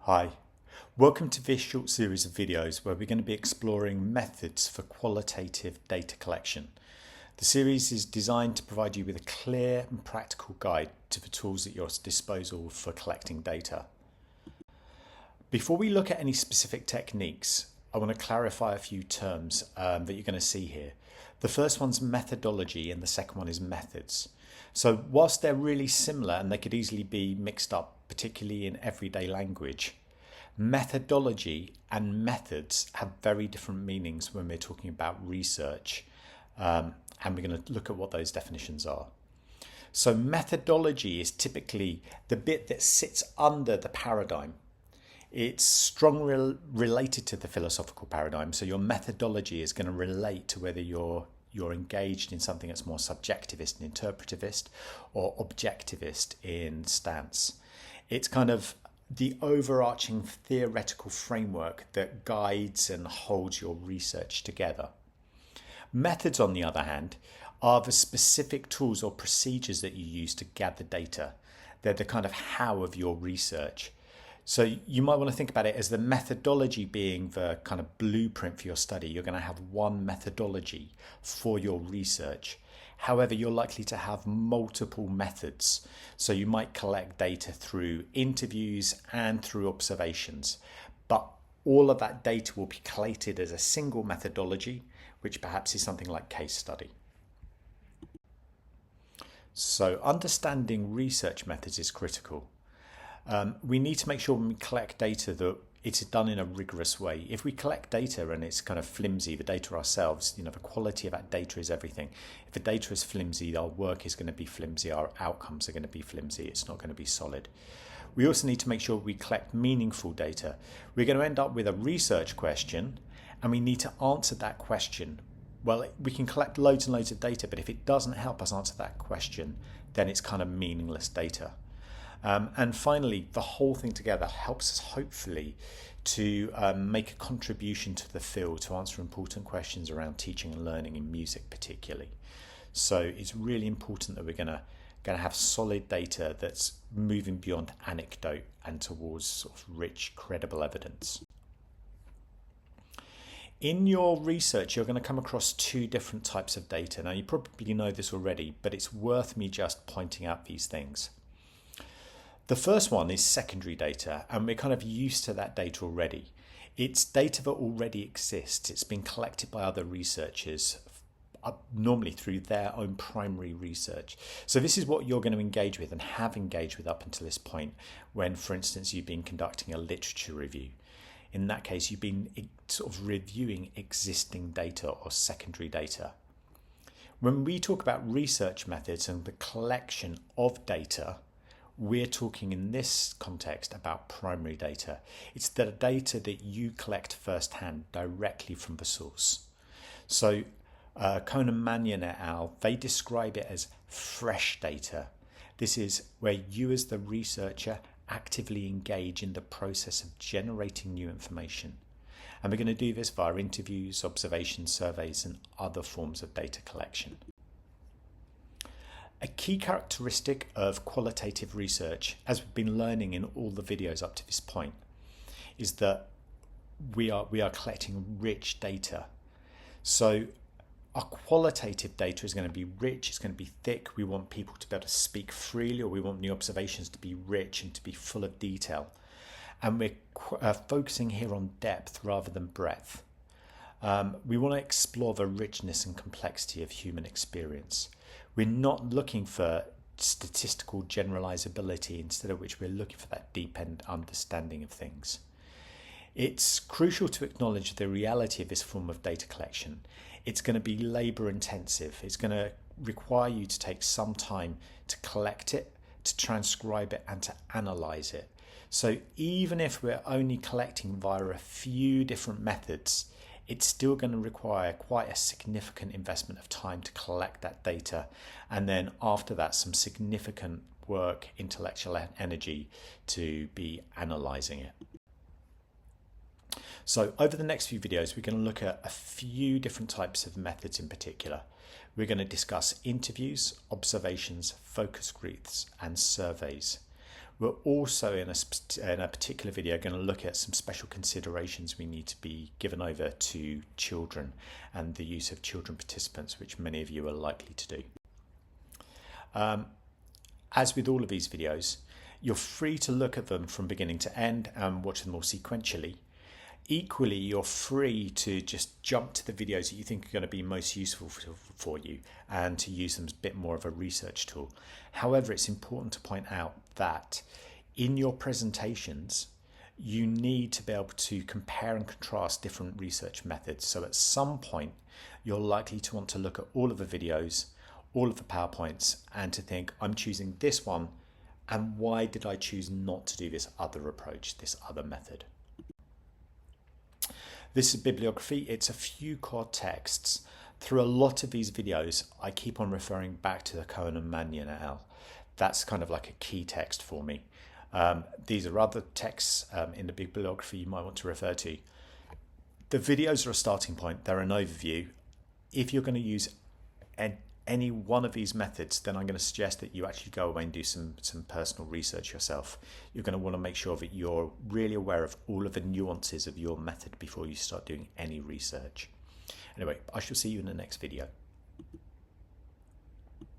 Hi, welcome to this short series of videos where we're going to be exploring methods for qualitative data collection. The series is designed to provide you with a clear and practical guide to the tools at your disposal for collecting data. Before we look at any specific techniques, I want to clarify a few terms that you're going to see here. The first one's methodology and the second one is methods. So whilst they're really similar and they could easily be mixed up, particularly in everyday language, methodology and methods have very different meanings when we're talking about research, and we're going to look at what those definitions are. So methodology is typically the bit that sits under the paradigm. It's strongly related to the philosophical paradigm, so your methodology is going to relate to whether you're engaged in something that's more subjectivist and interpretivist or objectivist in stance. It's kind of the overarching theoretical framework that guides and holds your research together. Methods, on the other hand, are the specific tools or procedures that you use to gather data. They're the kind of how of your research. So you might want to think about it as the methodology being the kind of blueprint for your study. You're going to have one methodology for your research. However, you're likely to have multiple methods. So you might collect data through interviews and through observations. But all of that data will be collated as a single methodology, which perhaps is something like case study. So understanding research methods is critical. We need to make sure when we collect data that it's done in a rigorous way. If we collect data and it's kind of flimsy, the data ourselves, the quality of that data is everything. If the data is flimsy, our work is going to be flimsy, our outcomes are going to be flimsy, it's not going to be solid. We also need to make sure we collect meaningful data. We're going to end up with a research question and we need to answer that question. Well, we can collect loads and loads of data, but if it doesn't help us answer that question, then it's kind of meaningless data. And finally, the whole thing together helps us hopefully to make a contribution to the field, to answer important questions around teaching and learning in music particularly. So it's really important that we're going to have solid data that's moving beyond anecdote and towards sort of rich, credible evidence. In your research, you're going to come across two different types of data. Now, you probably know this already, but it's worth me just pointing out these things. The first one is secondary data, and we're kind of used to that data already. It's data that already exists. It's been collected by other researchers, normally through their own primary research. So this is what you're going to engage with and have engaged with up until this point when, for instance, you've been conducting a literature review. In that case, you've been sort of reviewing existing data or secondary data. When we talk about research methods and the collection of data, we're talking in this context about primary data. It's the data that you collect firsthand directly from the source. So Conan Mannion et al., they describe it as fresh data. This is where you as the researcher actively engage in the process of generating new information. And we're going to do this via interviews, observations, surveys, and other forms of data collection. A key characteristic of qualitative research, as we've been learning in all the videos up to this point, is that we are collecting rich data. So our qualitative data is going to be rich, it's going to be thick. We want people to be able to speak freely, or we want new observations to be rich and to be full of detail. And we're focusing here on depth rather than breadth. We want to explore the richness and complexity of human experience. We're not looking for statistical generalizability, instead of which we're looking for that deep-end understanding of things. It's crucial to acknowledge the reality of this form of data collection. It's going to be labor intensive. It's going to require you to take some time to collect it, to transcribe it, and to analyze it. So even if we're only collecting via a few different methods, it's still going to require quite a significant investment of time to collect that data, and then after that some significant work, intellectual energy to be analysing it. So over the next few videos we're going to look at a few different types of methods in particular. We're going to discuss interviews, observations, focus groups and surveys. We're also in a particular video going to look at some special considerations we need to be given over to children and the use of children participants, which many of you are likely to do. As with all of these videos, you're free to look at them from beginning to end and watch them all sequentially. Equally, you're free to just jump to the videos that you think are going to be most useful for you and to use them as a bit more of a research tool. However, it's important to point out that in your presentations, you need to be able to compare and contrast different research methods. So at some point, you're likely to want to look at all of the videos, all of the PowerPoints, and to think, I'm choosing this one, and why did I choose not to do this other approach, this other method? This is bibliography. It's a few core texts. Through a lot of these videos, I keep on referring back to the Cohen and Mannion et al. That's kind of like a key text for me. These are other texts in the bibliography you might want to refer to. The videos are a starting point. They're an overview. If you're going to use any one of these methods, then I'm going to suggest that you actually go away and do some personal research yourself. You're going to want to make sure that you're really aware of all of the nuances of your method before you start doing any research. Anyway, I shall see you in the next video.